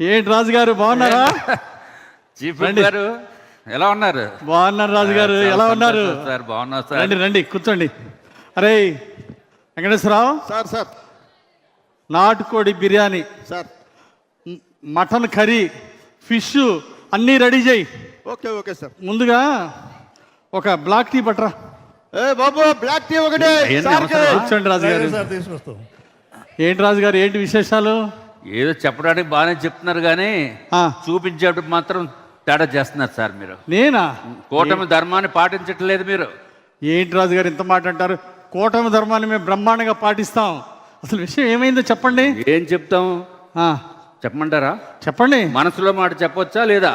ఏంటి రాజు గారు బాగున్నారా? చీఫ్ గారు ఎలా ఉన్నారు? బాగున్నారు రాజు గారు, ఎలా ఉన్నారు? సార్ బాగున్నారు సార్. రండి రండి కూర్చోండి. అరే వెంకటేశ్వరరావు సార్ సార్ నాటుకోడి biryani sir mutton curry fish అన్నీ రెడీ చేయి. Okay okay sir. ముందుగా ఒక బ్లాక్ టీ పట్టరా. ఏ బాబు బ్లాక్ టీ ఒకటే ఏంది సార్కి. అవసరమా? కూర్చోండి రాజు గారు. తీసుకొస్తాం. ఏంటి రాజు గారు ఏంటి విశేషాలు? ఏదో చెప్పడానికి బాగానే చెప్తున్నారు కానీ ఆ, చూపించేటప్పుడు మాత్రం తేడా చేస్తున్నారు సార్ మీరు. నేనా? కూటమి ధర్మాన్ని పాటించట్లేదు మీరు. ఏంటి రాజు గారు ఇంత మాట అంటారు? కూటమి ధర్మాన్ని మేము బ్రహ్మాండంగా పాటిస్తాం. అసలు విషయం ఏమైందో చెప్పండి. ఏం చెప్తాం ఆ, చెప్పమంటారా? చెప్పండి, మనసులో మాట చెప్పొచ్చా లేదా?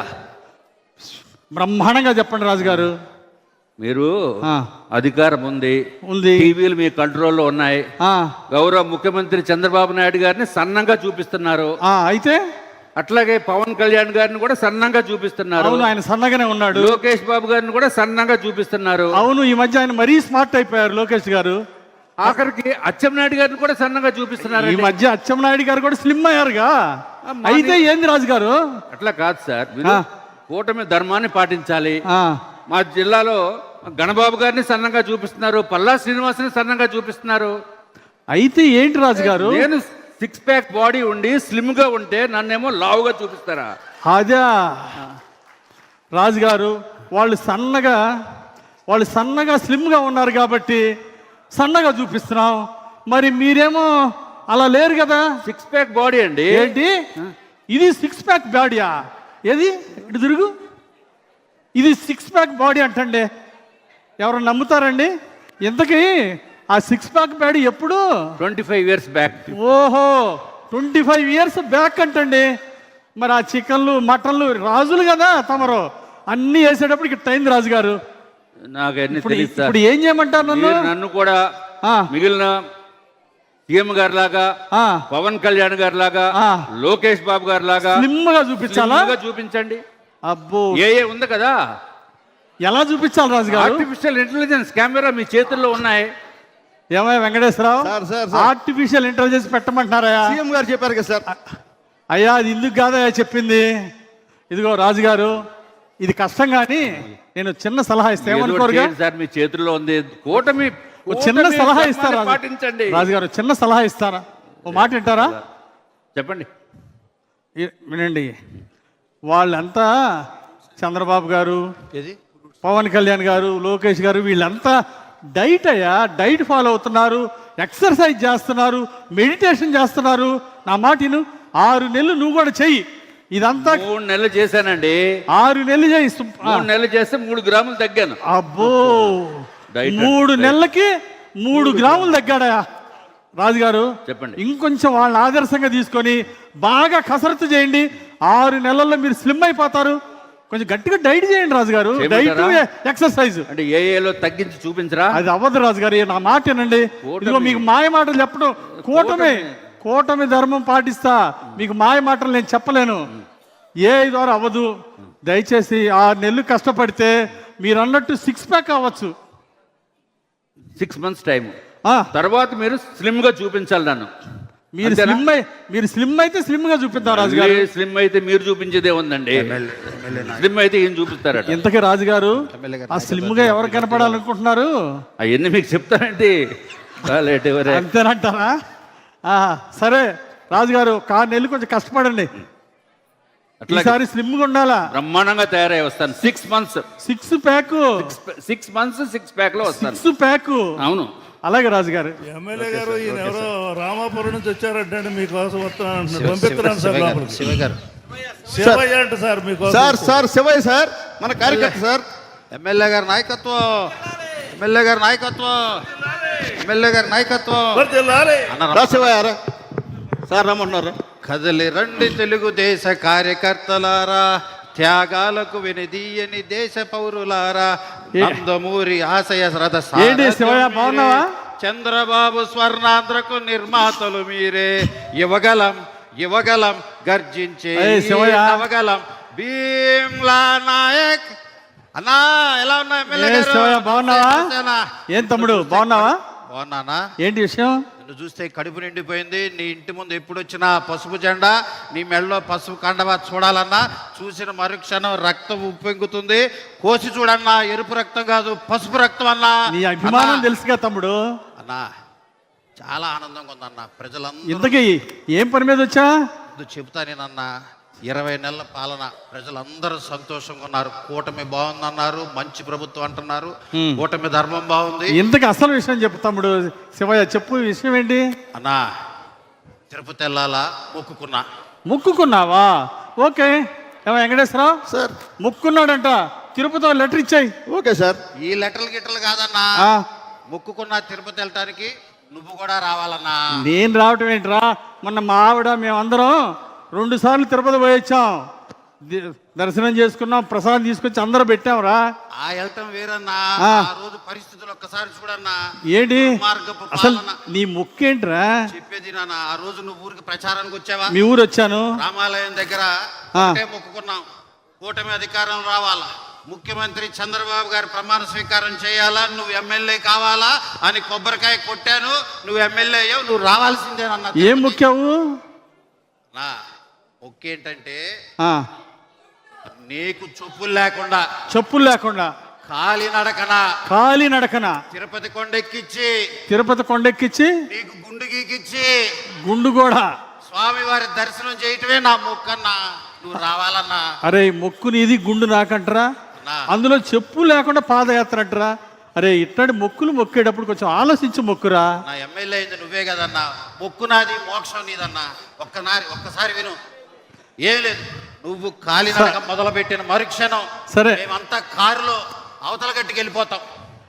బ్రహ్మాండంగా చెప్పండి రాజు గారు. మీరు ఆ, అధికారం ఉంది, ఉంది. టీవీలు మీ కంట్రోల్లో ఉన్నాయి. ఆ, గౌరవ ముఖ్యమంత్రి చంద్రబాబు నాయుడు గారిని సన్నంగా చూపిస్తున్నారు. ఆ, అయితే అట్లాగే పవన్ కళ్యాణ్ గారిని కూడా సన్నంగా చూపిస్తున్నారు. అవును, ఆయన సన్నగానే ఉన్నాడు. లోకేష్ బాబు గారిని కూడా సన్నంగా చూపిస్తున్నారు. అవును, ఈ మధ్య ఆయన మరీ స్మార్ట్ అయిపోయారు లోకేష్ గారు. ఆఖరికి అచ్చెన్నాయుడు గారిని కూడా సన్నగా చూపిస్తున్నారు. ఈ మధ్య అచ్చెన్నాయుడు గారు కూడా స్లిమ్ అయ్యారుగా. అయితే ఏంది రాజు గారు? అట్లా కాదు సార్, మీరు ఆ. కూటమి ధర్మాన్ని పాటించాలి. ఆ, మా జిల్లాలో గణబాబు గారిని సన్నంగా చూపిస్తున్నారు, పల్లా శ్రీనివాసుని సన్నంగా చూపిస్తున్నారు. అయితే ఏంటి రాజు గారు? నేను 6 ప్యాక్ బాడీ ఉండి స్లిమ్ గా ఉంటే నన్నేమో లావుగా చూపిస్తారా? అదే రాజు గారు, వాళ్ళు సన్నగా స్లిమ్గా ఉన్నారు కాబట్టి సన్నగా చూపిస్తున్నాం. మరి మీరేమో అలా లేరు కదా. 6 ప్యాక్ బాడీ అండి. ఏంటి ఇది 6 ప్యాక్ బాడీయా? ఏది ఇటు తిరుగు. ఇది 6 ప్యాక్ బాడీ అంటండి. ఎవరు నమ్ముతారండి? ఇంతకీ ఆ 6 ప్యాక్ బాడీ ఎప్పుడు? 25 ఇయర్స్ బ్యాక్. ఓహో, 25 ఇయర్స్ బ్యాక్ అంటండి. మరి ఆ చికెన్లు మటన్లు రాజులు కదా తమరు, అన్నీ వేసేటప్పుడు ఇక్కడ టైం రాజు గారు. నాకు అన్ని ఇప్పుడు తెలియదు సార్. ఇప్పుడు ఏం చేయమంటారు నన్ను? మీరు నన్ను కూడా ఆ, మిగిలిన సీఎం గారి లాగా, ఆ, పవన్ కళ్యాణ్ గారి లాగా, ఆ. లోకేష్ బాబు గారి లాగా స్లిమ్ గా చూపించాలా? slim గా చూపించండి. అబ్బో, ఏ ఉంది కదా, ఎలా చూపించాలి రాజు గారు? ఆర్టిఫిషియల్ ఇంటెలిజెన్స్ కెమెరా మీ చేతుల్లో ఉన్నాయి. ఏమయ్య Venkateswara Rao, sir sir sir artificial intelligence పెట్టమంటున్నారా? సీఎం గారు చెప్పారు కదా సార్. అయ్యా అది ఇందుకు కాదయ్యా చెప్పింది. ఇదిగో రాజు గారు, ఇది కష్టం కానీ నేను చిన్న సలహా ఇస్తే ఏదో ఏమనుకోరుగా? చేయండి సార్, మీ చేతుల్లో ఉంది. కూటమి ఓ చిన్న కూటమి సలహా ధర్మాన్ని ఇస్తారా పాటించండి. రాజుగారు? చిన్న సలహా ఇస్తారా? ఓ మాట వింటారా? చెప్పండి. వినండి, వాళ్ళంతా చంద్రబాబు గారు, పవన్ కళ్యాణ్ గారు, లోకేష్ గారు, వీళ్ళంతా డైట్ అయ్యా, డైట్ ఫాలో అవుతున్నారు, ఎక్సర్సైజ్ చేస్తున్నారు, మెడిటేషన్ చేస్తున్నారు. నా మాటను 6 నెలలు నువ్వు కూడా చెయ్యి. ఇదంతా 3 నెలలు చేశానండి. 6 నెలలు చేయి. 3 నెలలు చేస్తే 3 గ్రాములు తగ్గాను. అబ్బో, డైట్ 3 నెలలకి 3 గ్రాములు తగ్గాడా రాజుగారు? చెప్పండి. ఇంకొంచెం వాళ్ళని ఆదర్శంగా తీసుకొని బాగా కసరత్తు చేయండి. 6 నెలల్లో మీరు స్లిమ్ అయిపోతారు. కొంచెం గట్టిగా డైట్ చేయండి రాజుగారు. డైట్ చేయమంటారా? ఎక్సర్సైజ్ అంటే ఏఏలో తగ్గించి చూపించరా? అది అవ్వదు రాజుగారు, నా మాట వినండి. ఇదిగో మీకు మాయ మాటలు చెప్పడం, కూటమి ధర్మం పాటిస్తా, మీకు మాయ మాటలు నేను చెప్పలేను. ఏ ద్వారా అవ్వదు. దయచేసి 6 నెలలు కష్టపడితే మీరు అన్నట్టు 6 ప్యాక్ అవ్వచ్చు. 6 మంత్స్ టైం ఆ, తర్వాత మీరు స్లిమ్ గా చూపించాలి నన్ను. మీరు అంతేనా? మీరు స్లిమ్ అయితే స్లిమ్ గా చూపిద్దాం రాజుగారు. స్లిమ్ అయితే మీరు చూపించేదే ఉందండి. స్లిమ్ అయితే ఏం చూపిస్తారట? ఇంతకీ రాజుగారు, ఆ స్లిమ్ గా ఎవరు కనపడాలనుకుంటున్నారు? అవన్నీ మీకు చెప్తానండి. అంతేనంటారా? సరే రాజుగారు, 6 నెలలు కొంచెం కష్టపడండి. అట్లా ఈసారి స్లిమ్ గా ఉండాలా? బ్రహ్మాండంగా తయారై వస్తాను. 6 మంత్స్ 6 ప్యాక్ 6 మంత్స్ 6 ప్యాక్ లో వస్తాను. 6 ప్యాక్. అవును. అలాగే రాజుగారు. ఎమ్మెల్యే గారు ఈయన ఎవరో రామాపురం నుంచి వచ్చారంటే మీకోసం వస్తాను, పంపిస్తున్నాను సార్ లోపలికి. శివయ్య అంట సార్ మీకోసం. సార్ సార్ శివయ్య సార్ మన కార్యకర్త సార్. ఎమ్మెల్యే గారి నాయకత్వం, ఎమ్మెల్యే గారి నాయకత్వం, ఎమ్మెల్యే గారి నాయకత్వం. వర్ధిల్లాలి. రా శివయ్య రా సార్, రమ్మంటున్నారు. కదలి రండి తెలుగుదేశ కార్యకర్తలారా, త్యాగాలకు వెనుదీయని దేశ పౌరులారా, నందమూరి ఆశయ రథ ఏంటి శివయ్య, బాగున్నావా? చంద్రబాబు స్వర్ణాంధ్రకు నిర్మాతలు మీరే. యువగలం గర్జించే శివయ్య. నవగలం భీమ్లా నాయక్. అన్నా ఎలా ఉన్నా ఎమ్మెల్యే గారు? శివయ్య బాగున్నావా? సేనా. ఏం తమ్ముడు బాగున్నావా? బాగున్నానా? ఏంటి విషయం? నిన్ను చూస్తే కడుపు నిండిపోయింది. నీ ఇంటి ముందు ఎప్పుడు వచ్చినా పసుపు జెండా, నీ మెడలో పసుపు కండవ చూడాలన్నా చూసిన మరుక్షణం రక్తం ఉప్పొంగుతుంది. కోసి చూడన్నా, ఎరుపు రక్తం కాదు పసుపు రక్తం అన్నా. నీ అభిమానం తెలుసుగా తమ్ముడు. అన్నా చాలా ఆనందంగా ఉందన్న. ప్రజలందరూ ఇంతకీ ఏం పని మీద వచ్చా? చెబుతా నేనన్నా, 20 నెలల పాలన ప్రజలందరూ సంతోషంగా ఉన్నారు. కూటమి బాగుందన్నారు, మంచి ప్రభుత్వం అంటున్నారు, కూటమి ధర్మం బాగుంది. ఇంతకీ అసలు విషయం చెప్పు తమ్ముడు. శివయ్య చెప్పు, విషయం ఏంటి? అన్నా తిరుపతి వెళ్ళాలా మొక్కుకున్నా. ముక్కుకున్నావా? ఓకే. ఏమో వెంకటేశ్వరరావు సార్ ముక్కున్నాడంట, తిరుపతిలో లెటర్ ఇచ్చాయి. Okay sir. ఈ లెటర్లు గిట్టలు కాదన్నా, మొక్కుకున్నా తిరుపతి వెళ్ళటానికి నువ్వు కూడా రావాలన్నా. నేను రావటం ఏంట్రా? మొన్న మా ఆవిడ మేమందరం 2 సార్లు తిరుపతి పోయొచ్చాం, దర్శనం చేసుకున్నాం, ప్రసాదం తీసుకొచ్చి అందరూ పెట్టాంరా. ఆ వెళ్ళటం వేరన్నా, ఆ రోజు పరిస్థితులు ఒక్కసారి చూడన్నా. ఏంటి మార్గపు అసలు పాలన. నీ ముక్కేంట్రా? చెప్పేది నాన్న, ఆ రోజు నువ్వు ఊరికి ప్రచారానికి వచ్చావా? మీ ఊరు వచ్చాను. రామాలయం దగ్గర ఒకటే మొక్కుకున్నాం, కూటమి అధికారం రావాలా, ముఖ్యమంత్రి చంద్రబాబు గారి ప్రమాణ స్వీకారం చేయాలా, నువ్వు ఎమ్మెల్యే కావాలా అని కొబ్బరికాయ కొట్టాను. నువ్వు ఎమ్మెల్యే అయ్యావు, నువ్వు రావాల్సిందేనన్నా. ఏం ముఖ్యావు? నా మొక్కేంటంటే ఆ, నీకు చెప్పులు లేకుండా, చెప్పులు లేకుండా కాలి నడకన తిరుపతి కొండెక్కిచ్చి, తిరుపతి కొండెక్కిచ్చి నీకు గుండు గీకిచ్చి, గుండు కూడా స్వామివారి దర్శనం చేయటమే నా మొక్కన్నా. నువ్వు రావాలన్నా. అరే మొక్కు నీది, గుండు నాకంటరా. అందులో చెప్పు లేకుండా పాదయాత్ర అంటరా. అరే ఇట్లాంటి మొక్కులు మొక్కేటప్పుడు కొంచెం ఆలోచించి మొక్కురా. నా ఎమ్మెల్యే అయింది నువ్వే కదన్నా, మొక్కు నాది మోక్షం నీదన్నా. ఒక్కసారి విను. ఏం లేదు, నువ్వు కాలినడక మొదలుపెట్టిన మరుక్షణం సరే మేమంతా కారులో అవతల గట్టుకు వెళ్ళిపోతాం.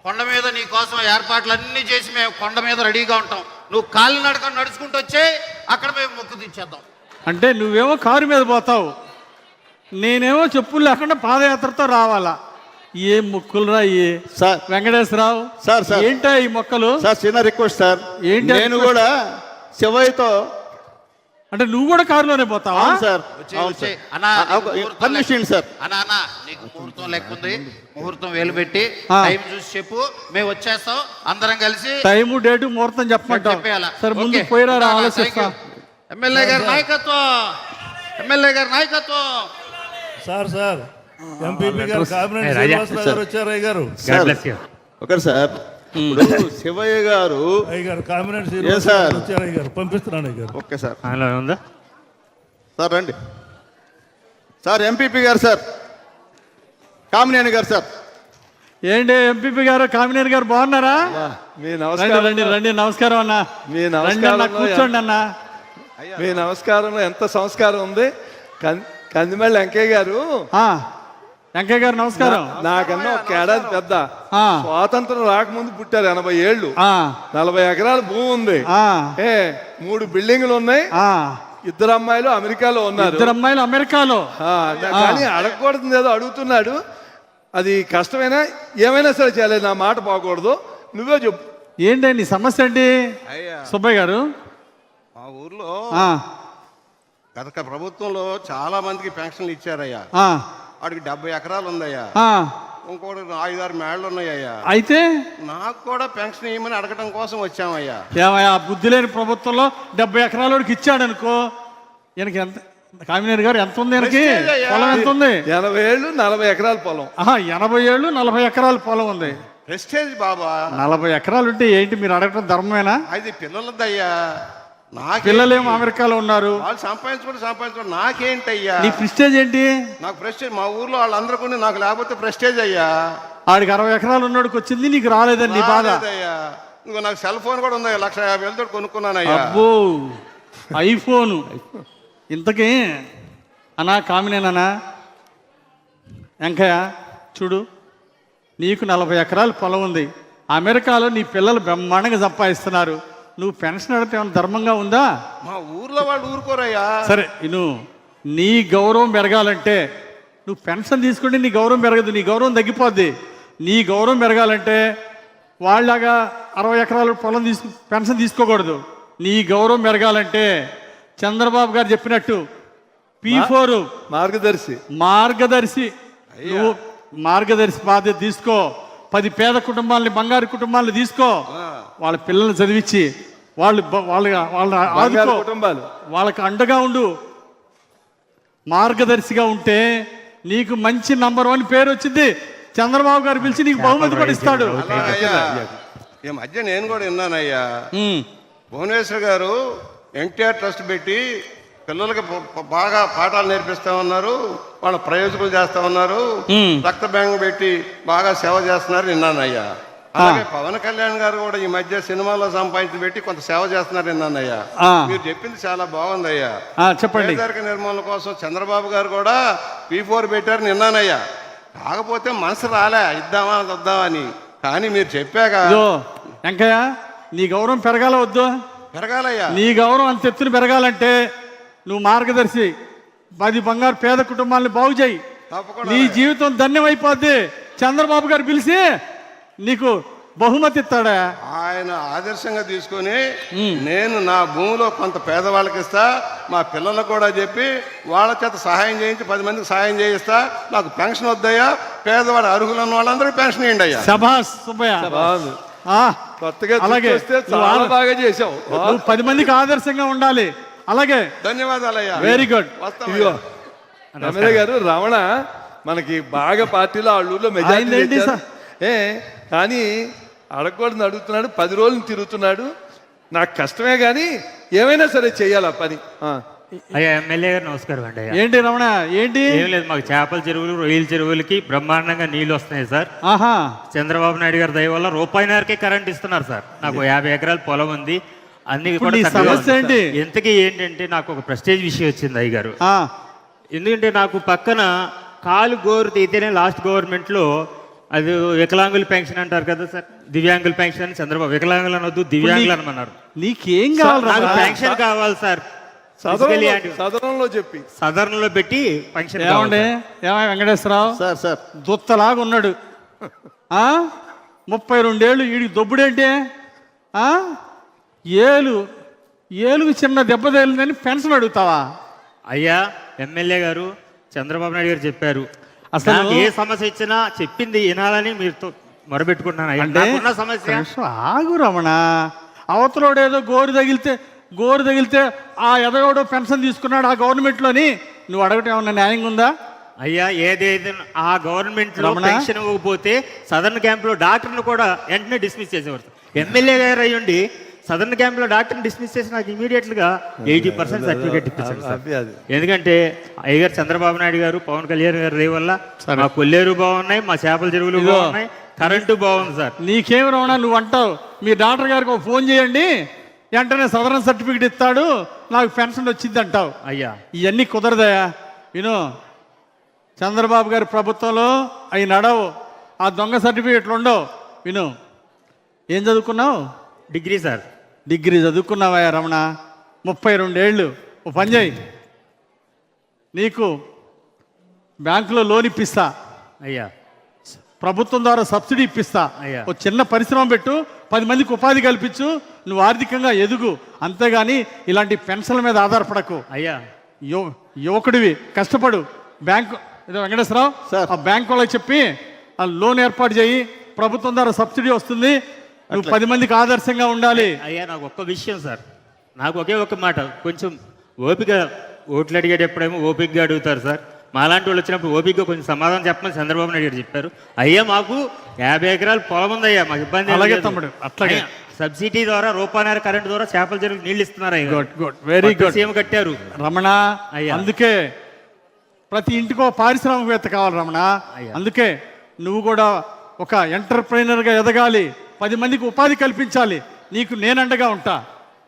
కొండ మీద నీ కోసం ఏర్పాట్లు అన్నీ చేసి మేము కొండ మీద రెడీగా ఉంటాం. నువ్వు కాలినడక నడుచుకుంటూ వచ్చే అక్కడ మేము మొక్కు తీర్చేద్దాం. అంటే నువ్వేమో కారు మీద పోతావు, నేనేమో చెప్పులు లేకుండా పాదయాత్రతో రావాలా? ఏం మొక్కులురా ఈ సార్ వెంకటేశ్వరరావు? సార్ సార్ ఏంటా ఈ మొక్కలు? సార్ చిన్న రిక్వెస్ట్ సార్. ఏంటి నేను కూడా శివయ్యతో. అంటే నువ్వు కూడా కారులోనే పోతావా? Sir permission sir. అన్నా నీకు ముహూర్తం లెక్క ఉంది, ముహూర్తం వేలు పెట్టి టైం చూసి చెప్పు, మేము వచ్చేస్తాం అందరం కలిసి. టైము డేటు ముహూర్తం చెప్పమంటావు? సరే ముందు పోయిరా, ఆలోచిస్తా. ఎమ్మెల్యే గారి నాయకత్వం, ఎమ్మెల్యే గారి నాయకత్వం. సార్ సార్ ఎంపీపీ గారు కామినేని శ్రీనివాసరావు గారు వచ్చారు. అయ్య గారు ఒకటి సార్, ఇప్పుడు శివయ్య గారు కామినేని శ్రీనివాసరావు గారు వచ్చారు. అయ్య గారు పంపిస్తున్నాను. అయ్య గారు ఓకే సార్. ఉందా సార్ రండి సార్. ఎంపీపీ గారు సార్, కామినేని గారు సార్. ఏంటి ఎంపీపీ గారు, కామినేని గారు బాగున్నారా? మీ రండి నమస్కారం. రండి రండి. నమస్కారం అన్న. మీ రండి అన్న, నమస్కారం. కూర్చోండి అన్న. మీ నమస్కారంలో ఎంత సంస్కారం ఉంది. కందిమల్లి వెంకయ్య గారు. వెంకయ్య గారు నమస్కారం. నాకన్నా ఒక ఏడాది పెద్ద. స్వాతంత్రం రాకముందు పుట్టారు. 80 ఏళ్ళు, 40 ఎకరాల భూమి ఉంది, 3 బిల్డింగ్లు ఉన్నాయి, 2 అమ్మాయిలు అమెరికాలో ఉన్నారు. 2 అమ్మాయిలు అమెరికాలో. కానీ అడగకూడదు ఏదో అడుగుతున్నాడు. అది కష్టమైనా ఏమైనా సరే చేయలేదు, నా మాట పోకూడదు. నువ్వే చెప్పు. ఏంటి నీ సమస్య ఏంటి సుబ్బయ్య గారు? మా ఊర్లో గత ప్రభుత్వంలో చాలా మందికి పెన్షన్లు ఇచ్చారయ్యా. వాడికి 70 ఎకరాలు ఉందయ్యా, ఇంకోటి 5-6 మేళ్ళు ఉన్నాయ్యా. అయితే నాకు కూడా పెన్షన్ ఇవ్వమని అడగటం కోసం వచ్చామయ్యా. ఏమయ్యా, బుద్ధి లేని ప్రభుత్వంలో 70 ఎకరాలకి ఇచ్చాడు అనుకో. ఈయనకి ఎంత, కామినేని గారు ఎంత ఉంది? ఈయనకి పొలం ఎంత ఉంది? 80 ఏళ్ళు 40 ఎకరాల పొలం. 80 ఏళ్ళు 40 ఎకరాల పొలం ఉంది. ప్రెస్టేజ్ బాబా. 40 ఎకరాలు ఉంటే ఏంటి మీరు అడగటం ధర్మమేనా? అది పిల్లలదయ్యా. నాకు పిల్లలేమో అమెరికాలో ఉన్నారు, వాళ్ళు సంపాదించుకోండి నాకేంటయ్యా? నీ ప్రెస్టేజ్ ఏంటి? నాకు ప్రెస్టేజ్ మా ఊర్లో వాళ్ళందరూ కూడా నాకు లేకపోతే ప్రెస్టేజ్ అయ్యా. ఆడికి 60 ఎకరాలు ఉన్నాడికి వచ్చింది, నీకు రాలేదని నీ బాధ. ఇంకో నాకు సెల్ ఫోన్ కూడా ఉంది, 1,50,000 కొనుక్కున్నానయ్యా. అబ్బో, ఐఫోను. ఇంతకీ అన్నా కామినేనా వెంకయ్య చూడు, నీకు 40 ఎకరాల పొలం ఉంది, అమెరికాలో నీ పిల్లలు బ్రహ్మాండంగా సంపాదిస్తున్నారు, నువ్వు పెన్షన్ అడిగితే ఏమైనా ధర్మంగా ఉందా? మా ఊర్లో వాళ్ళు ఊరుకోరయ్యా. సరే నీ గౌరవం పెరగాలంటే నువ్వు పెన్షన్ తీసుకుంటే నీ గౌరవం పెరగదు, నీ గౌరవం తగ్గిపోద్ది. నీ గౌరవం పెరగాలంటే వాళ్ళలాగా 60 ఎకరాల పొలం పెన్షన్ తీసుకోకూడదు. నీ గౌరవం పెరగాలంటే చంద్రబాబు గారు చెప్పినట్టు P4 మార్గదర్శి నువ్వు మార్గదర్శి బాధ్యత తీసుకో. 10 పేద కుటుంబాలని, బంగారు కుటుంబాలను తీసుకో, వాళ్ళ పిల్లల్ని చదివించి వాళ్ళ బంగారు ఆదుకో, కుటుంబాలు. వాళ్ళకి అండగా ఉండు, మార్గదర్శిగా ఉంటే నీకు మంచి నంబర్ 1 పేరు వచ్చింది. చంద్రబాబు గారు పిలిచి నీకు బహుమతి కూడా ఇస్తాడు. అలాగయ్యా, ఈ మధ్య నేను కూడా విన్నానయ్యా, ఉమ్, భువనేశ్వర్ గారు ఎన్టీఆర్ ట్రస్ట్ పెట్టి పిల్లలకి బాగా పాఠాలు నేర్పిస్తా ఉన్నారు, వాళ్ళ ప్రయోజకులు చేస్తా ఉన్నారు, రక్త బ్యాంక్ పెట్టి బాగా సేవ చేస్తున్నారు విన్నానయ్యా. అలాగే పవన్ కళ్యాణ్ గారు కూడా ఈ మధ్య సినిమాలో సంపాదించి పెట్టి కొంత సేవ చేస్తున్నారు విన్నానయ్యా. మీరు చెప్పింది చాలా బాగుందయ్యా. చెప్పండి. పేదరిక నిర్మూలన కోసం చంద్రబాబు గారు కూడా P4 పెట్టారు విన్నానయ్యా. కాకపోతే మనసు రాలే ఇద్దామా వద్దామని, కానీ మీరు చెప్పాక వెంకయ్య, నీ గౌరవం పెరగాల వద్దు? పెరగాలయ్యా. నీ గౌరవం అంత ఎత్తున పెరగాలంటే నువ్వు మార్గదర్శి 10 బంగారు పేద కుటుంబాలను బాగు చేయి. తప్పకుండా నీ జీవితం ధన్యమైపోద్ది. చంద్రబాబు గారు పిలిచి నీకు బహుమతి ఇస్తాడా? ఆయన ఆదర్శంగా తీసుకొని నేను నా భూమిలో కొంత పేదవాళ్ళకి ఇస్తా, మా పిల్లలకు కూడా చెప్పి వాళ్ళ చేత సహాయం చేయించి 10 మందికి సహాయం చేయిస్తా. నాకు పెన్షన్ వద్దయ్యా, పేదవాడు అర్హులు ఉన్న వాళ్ళందరికీ పెన్షన్ ఇవ్వండి అయ్యా. శభాష్ సుబ్బయ్య. బాగుంది. కొత్తగా అలాగే చాలా బాగా చేసావు. నువ్వు 10 మందికి ఆదర్శంగా ఉండాలి. అలాగే ధన్యవాదాలయ్యా. Very good. ఇదిగో ఎమ్మెల్యే గారు, రమణ మనకి బాగా పార్టీలో వాళ్ళ ఊళ్ళో మెజారిటీ ఏంటి తెచ్చారు. కానీ అడగకూడదు అడుగుతున్నాడు, 10 రోజులు తిరుగుతున్నాడు. నాకు కష్టమే కానీ ఏమైనా సరే చెయ్యాలి ఆ పని. అయ్యా ఎమ్మెల్యే గారు నమస్కారం అండి. అయ్యా ఏంటి రమణ, ఏంటి? ఏం లేదు, మాకు చేపల చెరువులు, రొయ్యల చెరువులకి బ్రహ్మాండంగా నీళ్లు వస్తున్నాయి సార్. ఆహా, చంద్రబాబు నాయుడు గారి దయ వల్ల ₹1 కరెంట్ ఇస్తున్నారు సార్. నాకు 50 ఎకరాల పొలం ఉంది, అన్ని ఇప్పుడు కూడా నీ చక్కగా సమస్య ఉంది ఏంటి? సార్. ఇంతకీ ఏంటంటే నాకు ఒక ప్రెస్టేజ్ విషయం వచ్చింది అయ్య గారు. ఆ, ఎందుకంటే నాకు పక్కన కాలు గోరు తీతేనే లాస్ట్ గవర్నమెంట్లో అది వికలాంగుల పెన్షన్ అంటారు కదా సార్, దివ్యాంగుల పెన్షన్ అని చంద్రబాబు వికలాంగులు అనొద్దు దివ్యాంగులు అనమన్నారు. నీకేం కావాలి నాకు రమణ? పెన్షన్ కావాలి సార్. సదనంలో చెప్పి సదరంలో పెట్టి పెన్షన్ ఏమండి, ఏమై వెంకటేశ్వరరావు సార్ దుత్తలాగా ఉన్నాడు. 32 ఏళ్ళు వీడికి దొబ్బుడేంటి? ఏలుగు చిన్న దెబ్బ తగిలిందని పెన్షన్ అడుగుతావా? అయ్యా ఎమ్మెల్యే గారు, చంద్రబాబు నాయుడు గారు చెప్పారు, అసలు నాకు ఏ సమస్య ఇచ్చినా చెప్పింది వినాలని మీరుతో మొరబెట్టుకుంటున్నాను. అయ్యా నాకున్న సమస్య ఆగు రమణ. అవతలోడేదో గోరు తగిలితే ఆ ఎదగోడో పెన్షన్ తీసుకున్నాడు ఆ గవర్నమెంట్లోని, నువ్వు అడగటం ఏమన్నా న్యాయంగా ఉందా? అయ్యా ఏదైతే ఆ గవర్నమెంట్ లో పెన్షన్ ఇవ్వకపోతే సదర్న్ క్యాంప్ లో డాక్టర్ని కూడా వెంటనే డిస్మిస్ చేసేవారు. ఎమ్మెల్యే గారు అయ్యుండి సదర్న్ క్యాంప్ లో డాక్టర్ని డిస్మిస్ చేసి నాకు ఇమీడియట్ గా 80% సర్టిఫికేట్ ఇప్పించారు సార్. ఎందుకంటే అయ్యగారు చంద్రబాబు నాయుడు గారు, పవన్ కళ్యాణ్ గారు దయ వల్ల మా కొల్లేరు బాగున్నాయి, మా చేపల చెరువులు బాగున్నాయి, కరెంటు బాగుంది సార్. నీకేం రమణ, నువ్వు అంటావు మీ డాక్టర్ గారికి ఒక ఫోన్ చేయండి, వెంటనే సదరన్ సర్టిఫికేట్ ఇస్తాడు, నాకు పెన్షన్ వచ్చింది అంటావు. అయ్యా ఇవన్నీ కుదరదయా. విను, చంద్రబాబు గారి ప్రభుత్వంలో అవి నడవు, ఆ దొంగ సర్టిఫికేట్లు ఉండవు. విను, ఏం చదువుకున్నావు? Degree sir. డిగ్రీ చదువుకున్నావయ్యా రమణ, 32 ఏళ్ళు. ఓ పని చేయి, నీకు బ్యాంకులో లోన్ ఇప్పిస్తా, అయ్యా ప్రభుత్వం ద్వారా సబ్సిడీ ఇప్పిస్తా, అయ్యా. ఒక చిన్న పరిశ్రమ పెట్టు, 10 మందికి ఉపాధి కల్పించు, నువ్వు ఆర్థికంగా ఎదుగు. అంతేగాని ఇలాంటి పెన్షన్ల మీద ఆధారపడకు. అయ్యా యువకుడివి, కష్టపడు. బ్యాంకు ఏదో వెంకటేశ్వరరావు ఆ బ్యాంకు వాళ్ళకి చెప్పి ఆ లోన్ ఏర్పాటు చేయి, ప్రభుత్వం ద్వారా సబ్సిడీ వస్తుంది, నువ్వు 10 మందికి ఆదర్శంగా ఉండాలి. అయ్యా నాకు ఒక్క విషయం సార్, నాకు ఒకే ఒక్క మాట, కొంచెం ఓపిక, ఓట్లు అడిగేటప్పుడేమో ఓపికగా అడుగుతారు సార్, మాలాంటి వాళ్ళు వచ్చినప్పుడు ఓపికగా కొంచెం సమాధానం చెప్పమని చంద్రబాబు నాయుడు గారు చెప్పారు. అయ్యా మాకు 50 ఎకరాలు పొలం ఉందయ్యా, మాకు ఇబ్బంది అలాగే తమ్ముడు, అట్లాగే. సబ్సిడీ ద్వారా ₹1 కరెంట్ ద్వారా చేపల చెరువుకి నీళ్ళు ఇస్తున్నారు. Very good. సీఎం కట్టారు రమణ. అయ్యా. అందుకే ప్రతి ఇంటికో పారిశ్రామికవేత్త కావాలి రమణ. అందుకే నువ్వు కూడా ఒక ఎంటర్ప్రైనర్గా ఎదగాలి, 10 మందికి ఉపాధి కల్పించాలి. నీకు నేనండగా ఉంటా.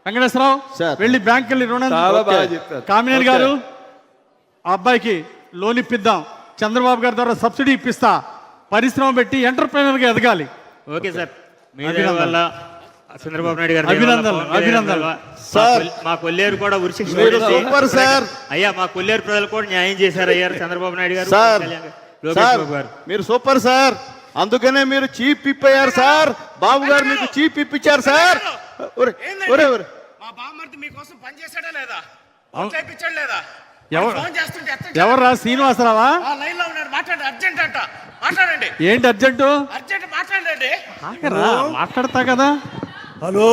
వెంకటేశ్వరరావు వెళ్ళి బ్యాంక్ వెళ్ళి రుణం. కామినేని గారు ఆ అబ్బాయికి లోన్ ఇప్పిద్దాం, చంద్రబాబు గారి ద్వారా సబ్సిడీ ఇప్పిస్తా, పరిశ్రమ పెట్టి ఎంటర్ప్రైనర్గా ఎదగాలి. ఓకే సార్, మీ దయ వల్ల చంద్రబాబు నాయుడు గారు అభినందనలు. మా కొల్లేరు కూడా సూపర్ సార్. అయ్యా మా కొల్లేరు ప్రజలు కూడా న్యాయం చేశారు అయ్యారు చంద్రబాబు నాయుడు గారు, సార్. లోకేష్ బాబు గారు. మీరు సూపర్ సార్, అందుకనే మీరు చీఫ్ విప్ అయ్యారు సార్. బాబు గారు మీకు చీఫ్ విప్ ఇచ్చారు సార్. మా బామ్మర్ది మీకోసం పని చేశాడా లేదా? చేయించాడు లేదా? ఎవరు? ఫోన్ చేస్తుంటే ఎవర్రా? శ్రీనివాసరావా? ఆ లైన్ లో ఉన్నాడు, మాట్లాడు, అర్జెంట్ అంట, మాట్లాడండి. ఏంటి అర్జెంటు? అర్జెంట్ మాట్లాడండి. మాట్లాడతా కదా. హలో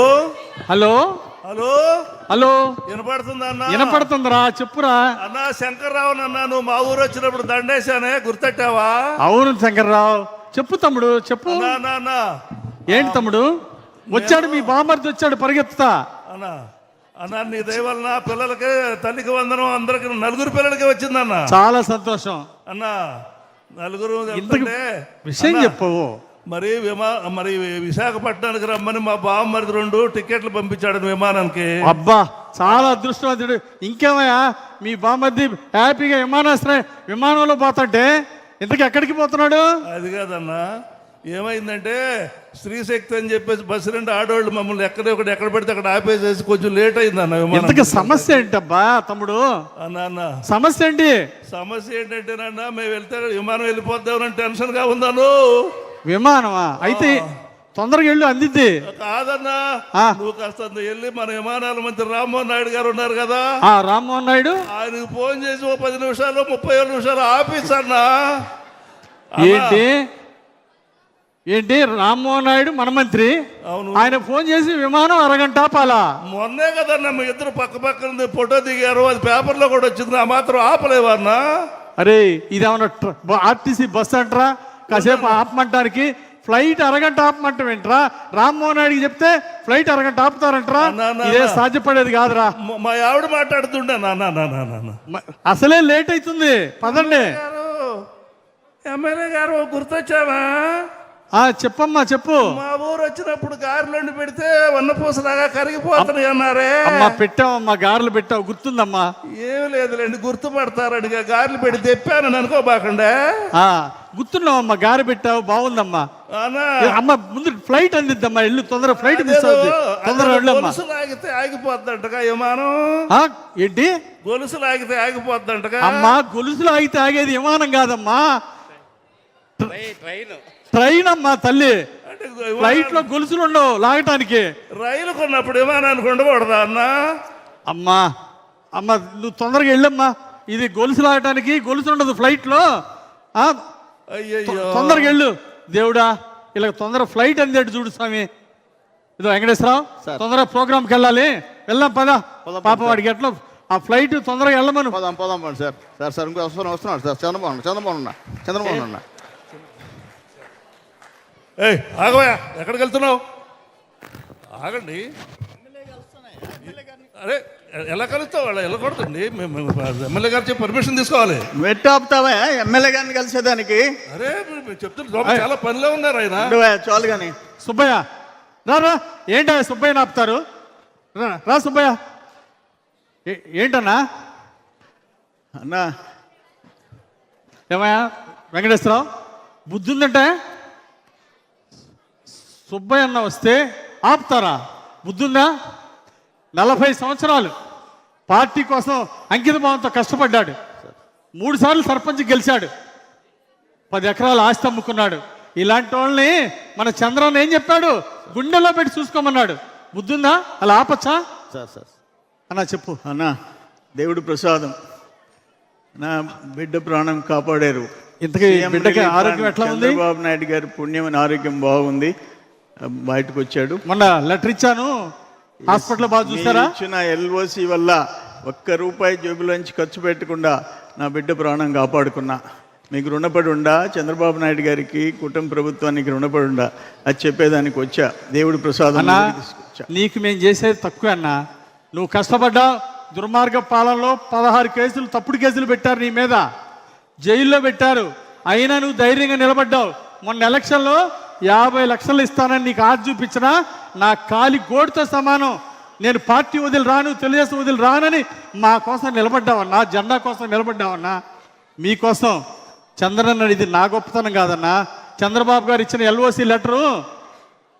హలో హలో హలో, వినపడుతుందా అన్న? వినపడుతుందిరా, చెప్పురా. అన్నా శంకర్రావు అన్న, నువ్వు మా ఊరు వచ్చినప్పుడు దండేశానే, గుర్తెట్టావా? అవును శంకర్రావు, చెప్పు తమ్ముడు, చెప్పు. అన్నా అన్నా అన్నా ఏంటి తమ్ముడు? వచ్చాడు మీ బామర్ది, వచ్చాడు పరిగెత్తుతా. అన్నా అన్నా, నీ దయ వలన పిల్లలకి తల్లికి వందనం, అందరికి నలుగురు పిల్లలకి వచ్చిందన్న. చాలా సంతోషం. అన్నా నలుగురు ఇంతకు వెళ్తుంటే విషయం అన్నా, చెప్పవు. మరి విశాఖపట్నానికి రమ్మని మా బామ్మరిది 2 టికెట్లు పంపించాడు విమానానికి. అబ్బా, చాలా అదృష్టవంతుడు. ఇంకేమయ్యా, మీ బామర్ది హ్యాపీగా విమానంలో పోతుంటే ఇంతకు ఎక్కడికి పోతున్నాడు? అది కాదన్నా, ఏమైందంటే స్త్రీశక్తి అని చెప్పేసి బస్సు 2 ఆడవాళ్ళు మమ్మల్ని ఎక్కడ పెడితే అక్కడ ఆపేసేసి కొంచెం లేట్ అయిందన్న ఇంతకు విమానం. సమస్య ఏంటబ్బా తమ్ముడు? అన్న సమస్య ఏంటి? సమస్య ఏంటంటేనన్నా, మేము వెళ్తే విమానం వెళ్ళిపోద్దామని టెన్షన్గా ఉందాను. విమానమా? అయితే తొందరగా వెళ్ళు, అందిద్ది. కాదన్నా, నువ్వు కాస్త వెళ్ళి మన విమానాల మంత్రి రామ్మోహన్ నాయుడు గారు ఉన్నారు కదా, రామ్మోహన్ నాయుడు, ఆయనకు ఫోన్ చేసి 10 నిమిషాలు 37 నిమిషాలు ఆఫీస్ అన్నా. ఏంటి ఏంటి రామ్మోహన్ నాయుడు మన మంత్రి? అవును. ఆయన ఫోన్ చేసి విమానం అరగంట ఆపాలా? మొన్నే కదన్నా మీ ఇద్దరు పక్క ఫోటో దిగారు, అది పేపర్లో కూడా వచ్చింది. ఆ మాత్రం ఆపలేవన్నా? అరే, ఇదేమన్నా ఆర్టీసీ బస్ అంటారా కాసేపు ఆపమంటానికి? ఫ్లైట్ అరగంట ఆపమంటాం ఏంట్రా? రామ్మోహన్ నాయుడికి చెప్తే ఫ్లైట్ అరగంట ఆపుతారంటరా? ఇదే సాధ్యపడేది కాదురా. మా ఆవిడ మాట్లాడుతుండే నాన్న, అసలే లేట్ అవుతుంది, పదండి. ఎమ్మెల్యే గారు గుర్తొచ్చావా? చెప్పమ్మా, చెప్పు. మా ఊరు వచ్చినప్పుడు గారెలు పెడితే వన్నపూసలాగా కరిగిపోతున్నాయి అన్నారే. అమ్మా, పెట్టావమ్మా, గారెలు పెట్టావు, గుర్తుందమ్మా. ఏం లేదులేండి, గుర్తుపడతారని గారెలు పెట్టి తెప్పాను అనుకోబాకండే. గుర్తున్నావమ్మా, గారె పెట్టావు, బాగుందమ్మా. అమ్మ, ముందు ఫ్లైట్ అందిద్దమ్మా, ఇల్లు తొందర, ఫ్లైట్ మిస్ అవుతుంది, తొందర వెళ్ళమ్మా. గొలుసులు ఆగితే ఆగిపోద్దంటగా విమానం. ఏంటి? గొలుసులు ఆగితే ఆగిపోద్దంటగా. అమ్మా, గొలుసులు ఆగితే ఆగేది విమానం కాదమ్మా, ట్రైన్ అమ్మా తల్లి. ఫ్లైట్ లో గొలుసులు ఉండవు లాగటానికి. రైలు కొన్నప్పుడు విమానానికి ఉండకూడదా అన్న? అమ్మా అమ్మ, నువ్వు తొందరగా వెళ్ళమ్మా, ఇది గొలుసు లాగటానికి గొలుసు ఉండదు ఫ్లైట్ లో. అయ్యయ్యో, తొందరగా వెళ్ళు దేవుడా, ఇలా తొందర ఫ్లైట్ అందేడు చూడు స్వామి. ఇదో వెంకటేశ్వరరావు, తొందరగా ప్రోగ్రామ్కి వెళ్ళాలి, వెళ్దాం పద. పాప వాడికి ఎట్లా ఆ ఫ్లైట్ తొందరగా వెళ్ళమను. పోదాం సార్ ఇంకో వస్తున్నాడు సార్. చంద్రమోహన్ అన్న. ఆగవా, ఎక్కడికి వెళ్తున్నావు? ఆగండి. అరే, ఎలా కలుస్తావు? వాళ్ళు వెళ్ళకూడదండి, మేము ఎమ్మెల్యే గారు చెప్పి పర్మిషన్ తీసుకోవాలి. వెట్టాపుతావా ఎమ్మెల్యే గారిని కలిసేదానికి? అరే, చెప్తున్నా, చాలా పనిలో ఉన్నారు ఆయన. చాలు కానీ సుబ్బయ్య రా. ఏంటా సుబ్బయ్యని ఆపుతారు? రా సుబ్బయ్య. ఏంటన్నా? అన్నా, ఏమయ్యా వెంకటేశ్వరరావు, బుద్ధి ఉందంటే సుబ్బయ్య అన్న వస్తే ఆపుతారా? బుద్ధుందా? 40 సంవత్సరాలు పార్టీ కోసం అంకిత భావంతో కష్టపడ్డాడు. 3 సార్లు సర్పంచ్ గెలిచాడు. 10 ఎకరాల ఆస్తి అమ్ముకున్నాడు. ఇలాంటి వాళ్ళని మన చంద్రన్న ఏం చెప్పాడు? గుండెలో పెట్టి చూసుకోమన్నాడు. బుద్ధుందా? అలా ఆపచ్చా? సార్ అన్నా చెప్పు. అన్నా, దేవుడు ప్రసాదం, నా బిడ్డ ప్రాణం కాపాడారు. ఇంతకీ బిడ్డకి ఆరోగ్యం ఎట్లా ఉంది? చంద్రబాబు నాయుడు గారి పుణ్యమైన ఆరోగ్యం బాగుంది, బయటకు వచ్చాడు. మొన్న లెటర్ ఇచ్చాను, హాస్పిటల్ బాగా చూసారా? ఇచ్చిన ఎల్ఓసి వల్ల ₹1 జేబులోంచి ఖర్చు పెట్టకుండా నా బిడ్డ ప్రాణం కాపాడుకున్నా. మీకు రుణపడి ఉండా, చంద్రబాబు నాయుడు గారికి, కుటుంబ ప్రభుత్వానికి రుణపడి ఉండా, అది చెప్పేదానికి వచ్చా. దేవుడి ప్రసాదం తీసుకొచ్చా. నీకు మేము చేసేది తక్కువ అన్నా. నువ్వు కష్టపడ్డా. దుర్మార్గ పాలనలో 16 కేసులు, తప్పుడు కేసులు పెట్టారు నీ మీద, జైల్లో పెట్టారు. అయినా నువ్వు ధైర్యంగా నిలబడ్డావు. మొన్న ఎలక్షన్లో 50 లక్షలు ఇస్తానని నీకు ఆశ చూపించినా నా కాలి గోడుతో సమానం. నేను పార్టీ వదిలి రాను, తెలుగుదేశం వదిలి రానని మా కోసం నిలబడ్డావన్నా, జెండా కోసం నిలబడ్డావన్నా. మీకోసం చంద్రన్న, ఇది నా గొప్పతనం కాదన్నా, చంద్రబాబు గారు ఇచ్చిన ఎల్ఓసి లెటరు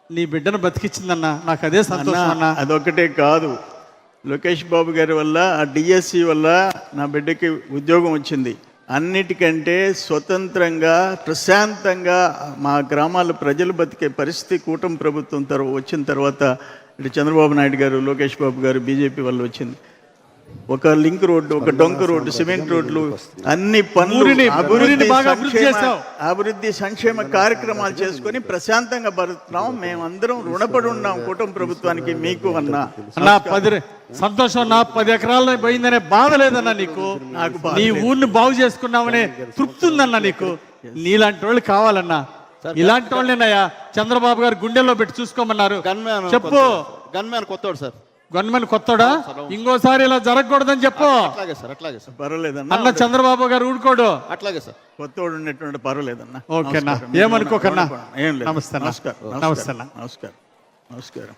నీ బిడ్డను బతికిచ్చిందన్నా. నాకు అదే సంతోషం అన్నా. అదొక్కటే కాదు, లోకేష్ బాబు గారి వల్ల, ఆ డిఎస్సి వల్ల నా బిడ్డకి ఉద్యోగం వచ్చింది. అన్నిటికంటే స్వతంత్రంగా, ప్రశాంతంగా మా గ్రామాల ప్రజలు బతికే పరిస్థితి కూటమి ప్రభుత్వం వచ్చిన తర్వాత, ఇటు చంద్రబాబు నాయుడు గారు, లోకేష్ బాబు గారు, బీజేపీ వల్ల వచ్చింది. ఒక లింక్ రోడ్డు, ఒక డొంక రోడ్డు, సిమెంట్ రోడ్లు, అన్ని పనులు ఊరిని అభివృద్ధి బాగా అభివృద్ధి చేశావు. అభివృద్ధి సంక్షేమ కార్యక్రమాలు చేసుకొని ప్రశాంతంగా బతుకుతున్నాం. మేమందరం రుణపడి ఉన్నాం కుటుంబ ప్రభుత్వానికి, మీకు అన్నా. అన్నా 10 సంతోషం అన్నా, 10 ఎకరాల్లో పోయిందనే బాధ లేదన్నా నీకు. నాకు బాధ నీ లేదు. ఊరిని బాగు చేసుకున్నామనే తృప్తి ఉందన్నా నీకు. నీలాంటి వాళ్ళు కావాలన్నా. ఇలాంటి వాళ్ళేనయ్యా చంద్రబాబు గారు గుండెల్లో పెట్టి చూసుకోమన్నారు. చెప్పు. గన్మ్యాన్ కొత్తోడు సార్. గవర్నమెంట్ కొత్తడా? ఇంకోసారి ఇలా జరగకూడదని చెప్పు. అట్లాగే సార్, అట్లాగే సార్. పర్వాలేదన్నా. అన్న చంద్రబాబు గారు ఊడుకోడు. అట్లాగే సార్. కొత్తోడు ఉన్నటువంటి పర్వాలేదన్నా. ఓకేనా, నమస్కారం. ఏమనుకోకన్నా. ఏం లేదు. నమస్తే అన్న. నమస్కారం. నమస్తే అన్న. నమస్కారం. నమస్కారం.